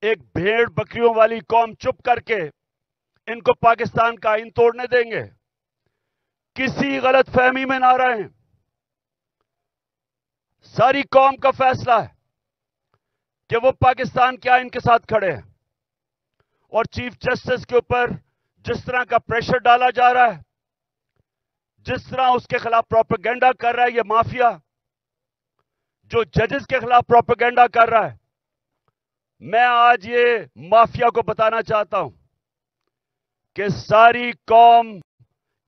ایک بھیڑ بکریوں والی قوم چپ کر کے ان کو پاکستان کا آئین توڑنے دیں گے؟ کسی غلط فہمی میں نہ رہیں. ساری قوم کا فیصلہ ہے کہ وہ پاکستان کے آئین کے ساتھ کھڑے ہیں. اور چیف جسٹس کے اوپر جس طرح کا پریشر ڈالا جا رہا ہے، جس طرح اس کے خلاف پروپیگنڈا کر رہا ہے یہ مافیا، جو ججز کے خلاف پروپیگنڈا کر رہا ہے، میں آج یہ مافیا کو بتانا چاہتا ہوں کہ ساری قوم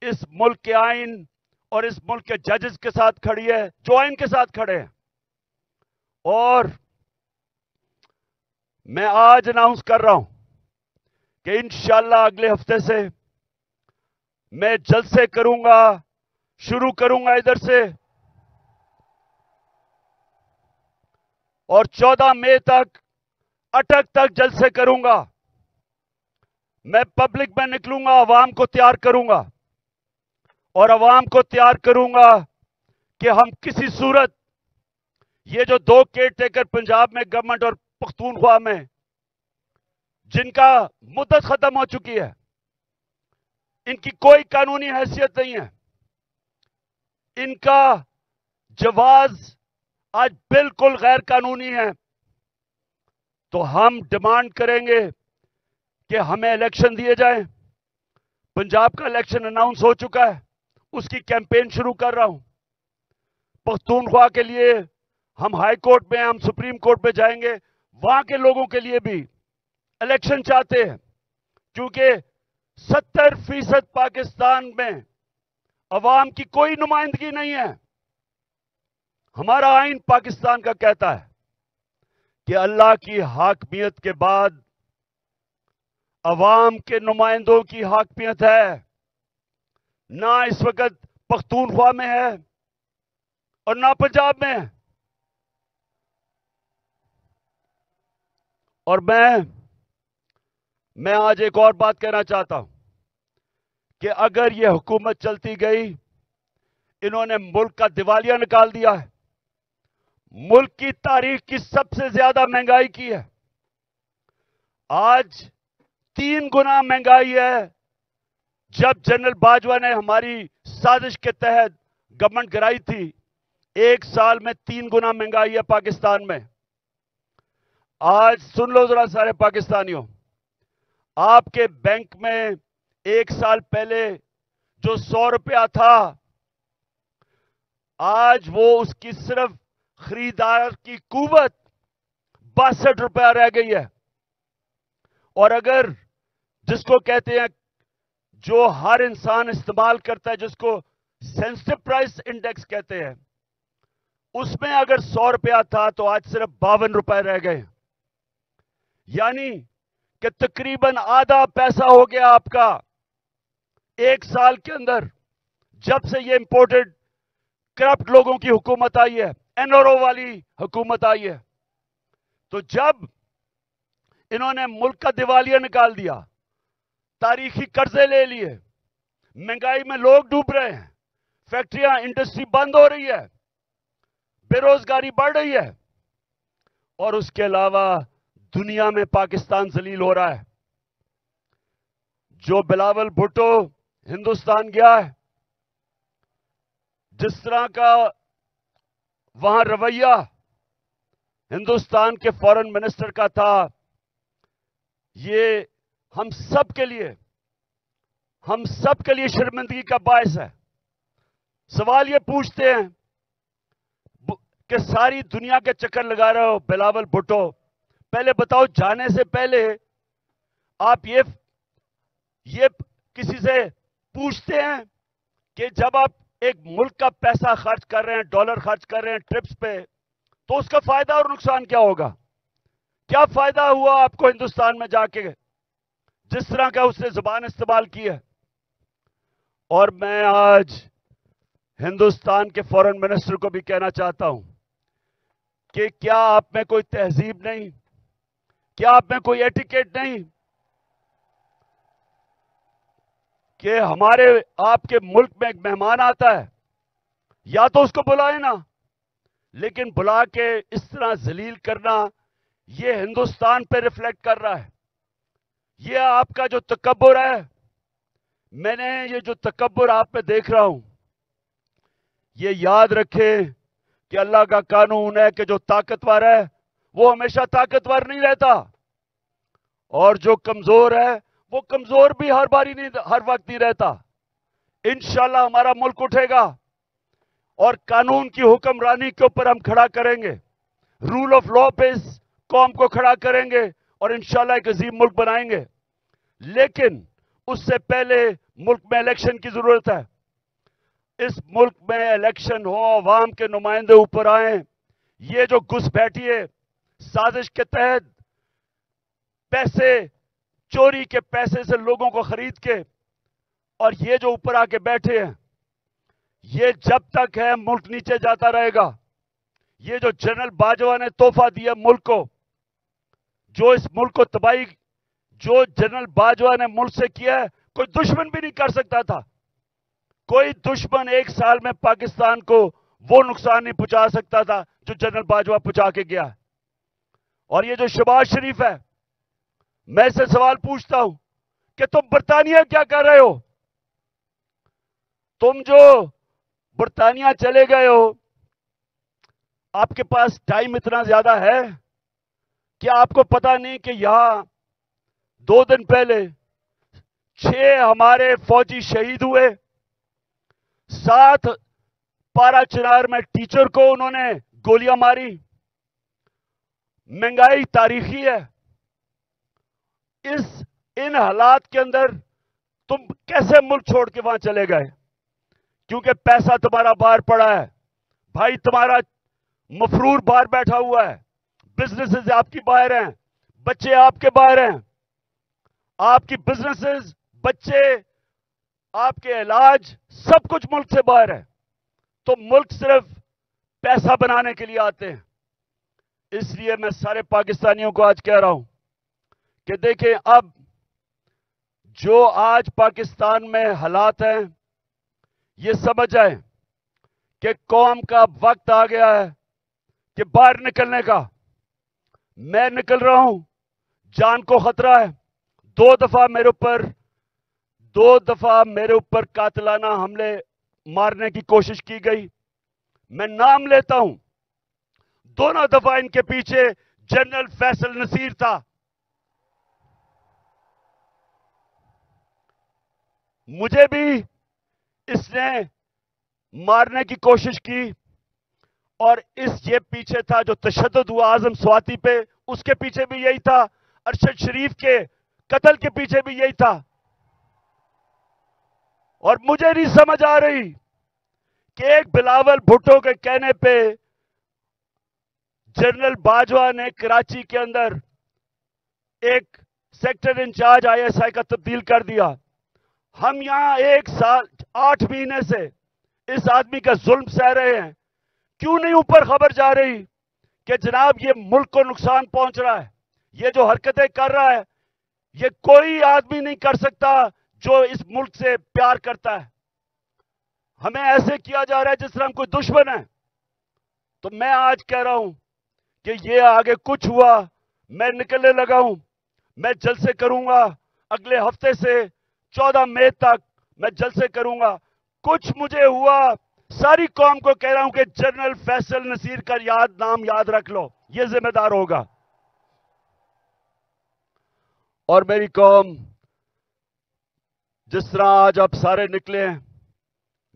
اس ملک کے آئین اور اس ملک کے ججز کے ساتھ کھڑی ہے، جو آئین کے ساتھ کھڑے ہیں. اور میں آج اناؤنس کر رہا ہوں کہ انشاءاللہ اگلے ہفتے سے میں جلسے کروں گا، شروع کروں گا ادھر سے، اور 14 مئی تک اٹک تک جلسے کروں گا. میں پبلک میں نکلوں گا، عوام کو تیار کروں گا، اور عوام کو تیار کروں گا کہ ہم کسی صورت یہ جو 2 کیئر ٹیکر پنجاب میں گورنمنٹ اور پختونخوا میں جن کا مدت ختم ہو چکی ہے، ان کی کوئی قانونی حیثیت نہیں ہے، ان کا جواز آج بالکل غیر قانونی ہے. تو ہم ڈیمانڈ کریں گے کہ ہمیں الیکشن دیے جائیں. پنجاب کا الیکشن اناؤنس ہو چکا ہے، اس کی کیمپین شروع کر رہا ہوں. پختونخوا کے لیے ہم ہائی کورٹ میں، ہم سپریم کورٹ پہ جائیں گے. وہاں کے لوگوں کے لیے بھی الیکشن چاہتے ہیں، کیونکہ 70% پاکستان میں عوام کی کوئی نمائندگی نہیں ہے. ہمارا آئین پاکستان کا کہتا ہے کہ اللہ کی حاکمیت کے بعد عوام کے نمائندوں کی حاکمیت ہے. نہ اس وقت پختونخوا میں ہے اور نہ پنجاب میں ہے. اور میں آج ایک اور بات کہنا چاہتا ہوں کہ اگر یہ حکومت چلتی گئی، انہوں نے ملک کا دیوالیہ نکال دیا ہے، ملک کی تاریخ کی سب سے زیادہ مہنگائی کی ہے. آج 3 گنا مہنگائی ہے. جب جنرل باجوہ نے ہماری سازش کے تحت گورنمنٹ گرائی تھی، 1 سال میں 3 گنا مہنگائی ہے پاکستان میں. آج سن لو ذرا سارے پاکستانیوں، آپ کے بینک میں 1 سال پہلے جو 100 روپیہ تھا، آج وہ اس کی صرف خریدار کی قوت 62 روپیہ رہ گئی ہے. اور اگر جس کو کہتے ہیں، جو ہر انسان استعمال کرتا ہے، جس کو سینسٹیو پرائس انڈیکس کہتے ہیں، اس میں اگر 100 روپیہ تھا تو آج صرف 52 روپے رہ گئے. یعنی کہ تقریباً آدھا پیسہ ہو گیا آپ کا 1 سال کے اندر، جب سے یہ امپورٹڈ کرپٹ لوگوں کی حکومت آئی ہے، این آر او والی حکومت آئی ہے. تو جب انہوں نے ملک کا دیوالیہ نکال دیا، تاریخی قرضے لے لیے، مہنگائی میں لوگ ڈوب رہے ہیں، فیکٹریاں، انڈسٹری بند ہو رہی ہے، بے روزگاری بڑھ رہی ہے، اور اس کے علاوہ دنیا میں پاکستان ذلیل ہو رہا ہے. جو بلاول بھٹو ہندوستان گیا ہے، جس طرح کا وہاں رویہ ہندوستان کے فارن منسٹر کا تھا، یہ ہم سب کے لیے شرمندگی کا باعث ہے. سوال یہ پوچھتے ہیں کہ ساری دنیا کے چکر لگا رہے ہو بلاول بھٹو، پہلے بتاؤ جانے سے پہلے آپ یہ کسی سے پوچھتے ہیں کہ جب آپ ایک ملک کا پیسہ خرچ کر رہے ہیں، ڈالر خرچ کر رہے ہیں ٹرپس پہ، تو اس کا فائدہ اور نقصان کیا ہوگا؟ کیا فائدہ ہوا آپ کو ہندوستان میں جا کے، جس طرح کا اس نے زبان استعمال کی ہے؟ اور میں آج ہندوستان کے فارن منسٹر کو بھی کہنا چاہتا ہوں کہ کیا آپ میں کوئی تہذیب نہیں؟ کیا آپ میں کوئی ایٹیکیٹ نہیں کہ ہمارے آپ کے ملک میں ایک مہمان آتا ہے، یا تو اس کو بلائیں نا، لیکن بلا کے اس طرح ذلیل کرنا یہ ہندوستان پہ ریفلیکٹ کر رہا ہے. یہ آپ کا جو تکبر ہے، میں نے یہ جو تکبر آپ پہ دیکھ رہا ہوں، یہ یاد رکھے کہ اللہ کا قانون ہے کہ جو طاقتور ہے وہ ہمیشہ طاقتور نہیں رہتا، اور جو کمزور ہے وہ کمزور بھی ہر وقت نہیں رہتا. انشاءاللہ ہمارا ملک اٹھے گا اور قانون کی حکمرانی کے اوپر ہم کھڑا کریں گے، رول آف لا پہ اس قوم کو کھڑا کریں گے اور انشاءاللہ ایک عظیم ملک بنائیں گے. لیکن اس سے پہلے ملک میں الیکشن کی ضرورت ہے. اس ملک میں الیکشن ہو، عوام کے نمائندے اوپر آئیں. یہ جو گھس بیٹھی ہے سازش کے تحت، پیسے چوری کے پیسے سے لوگوں کو خرید کے، اور یہ جو اوپر آ کے بیٹھے ہیں، یہ جب تک ہے ملک نیچے جاتا رہے گا. یہ جو جنرل باجوہ نے تحفہ دیا ملک کو، جو اس ملک کو تباہی، جو جنرل باجوہ نے ملک سے کیا ہے، کوئی دشمن بھی نہیں کر سکتا تھا. کوئی دشمن ایک سال میں پاکستان کو وہ نقصان نہیں پہنچا سکتا تھا جو جنرل باجوہ پہنچا کے گیا. اور یہ جو شہباز شریف ہے، میں سے سوال پوچھتا ہوں کہ تم برطانیہ کیا کر رہے ہو؟ تم جو برطانیہ چلے گئے ہو، آپ کے پاس ٹائم اتنا زیادہ ہے کہ آپ کو پتا نہیں کہ یہاں 2 دن پہلے 6 ہمارے فوجی شہید ہوئے. 7 پارا چنار میں ٹیچر کو انہوں نے گولیاں ماری. مہنگائی تاریخی ہے. ان حالات کے اندر تم کیسے ملک چھوڑ کے وہاں چلے گئے؟ کیونکہ پیسہ تمہارا باہر پڑا ہے، بھائی تمہارا مفرور باہر بیٹھا ہوا ہے، بزنسز آپ کی باہر ہیں، بچے آپ کے باہر ہیں. آپ کی بزنسز، بچے، آپ کے علاج، سب کچھ ملک سے باہر ہے. تو ملک صرف پیسہ بنانے کے لیے آتے ہیں. اس لیے میں سارے پاکستانیوں کو آج کہہ رہا ہوں کہ دیکھیں، اب جو آج پاکستان میں حالات ہیں، یہ سمجھ جائیں کہ قوم کا وقت آ گیا ہے کہ باہر نکلنے کا. میں نکل رہا ہوں، جان کو خطرہ ہے. 2 دفعہ میرے اوپر قاتلانہ حملے مارنے کی کوشش کی گئی. میں نام لیتا ہوں، دونوں دفعہ ان کے پیچھے جنرل فیصل نصیر تھا. مجھے بھی اس نے مارنے کی کوشش کی، اور یہ پیچھے تھا جو تشدد ہوا اعظم سواتی پہ، اس کے پیچھے بھی یہی تھا. ارشد شریف کے قتل کے پیچھے بھی یہی تھا. اور مجھے نہیں سمجھ آ رہی کہ ایک بلاول بھٹو کے کہنے پہ جنرل باجوہ نے کراچی کے اندر ایک سیکٹر انچارج ISI کا تبدیل کر دیا. ہم یہاں 1 سال 8 مہینے سے اس آدمی کا ظلم سہ رہے ہیں. کیوں نہیں اوپر خبر جا رہی کہ جناب یہ ملک کو نقصان پہنچ رہا ہے، یہ جو حرکتیں کر رہا ہے یہ کوئی آدمی نہیں کر سکتا جو اس ملک سے پیار کرتا ہے. ہمیں ایسے کیا جا رہا ہے جس طرح ہم کوئی دشمن ہے. تو میں آج کہہ رہا ہوں کہ یہ آگے کچھ ہوا، میں نکلنے لگا ہوں. میں جلسے کروں گا اگلے ہفتے سے 14 مئی تک میں جلسے کروں گا. کچھ مجھے ہوا، ساری قوم کو کہہ رہا ہوں کہ جنرل فیصل نصیر کا نام یاد رکھ لو، یہ ذمہ دار ہوگا. اور میری قوم، جس طرح آج آپ سارے نکلے ہیں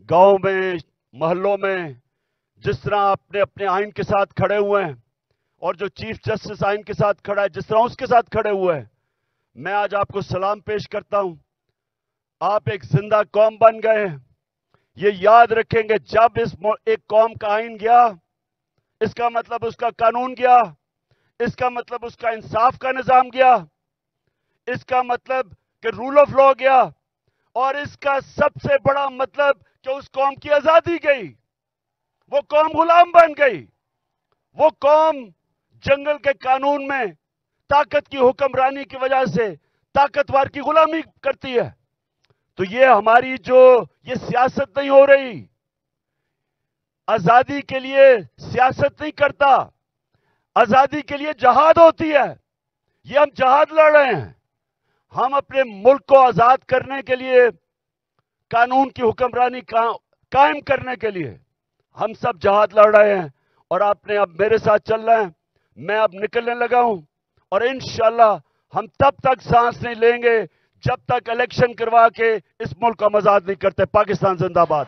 گاؤں میں، محلوں میں، جس طرح اپنے اپنے آئین کے ساتھ کھڑے ہوئے ہیں، اور جو چیف جسٹس آئین کے ساتھ کھڑا ہے جس طرح اس کے ساتھ کھڑے ہوئے ہیں، میں آج آپ کو سلام پیش کرتا ہوں. آپ ایک زندہ قوم بن گئے ہیں. یہ یاد رکھیں گے، جب ایک قوم کا آئین گیا، اس کا مطلب اس کا قانون گیا، اس کا مطلب اس کا انصاف کا نظام گیا، اس کا مطلب کہ رول آف لا گیا، اور اس کا سب سے بڑا مطلب کہ اس قوم کی آزادی گئی. وہ قوم غلام بن گئی. وہ قوم جنگل کے قانون میں طاقت کی حکمرانی کی وجہ سے طاقتور کی غلامی کرتی ہے. تو یہ ہماری یہ سیاست نہیں ہو رہی. آزادی کے لیے سیاست نہیں کرتا. آزادی کے لیے جہاد ہوتی ہے. یہ ہم جہاد لڑ رہے ہیں. ہم اپنے ملک کو آزاد کرنے کے لیے, قانون کی حکمرانی قائم کرنے کے لیے ہم سب جہاد لڑ رہے ہیں. اور آپ نے اب میرے ساتھ چل رہے ہیں. میں اب نکلنے لگا ہوں, اور انشاءاللہ ہم تب تک سانس نہیں لیں گے جب تک الیکشن کروا کے اس ملک کو ہم آزاد نہیں کرتے. پاکستان زندہ باد.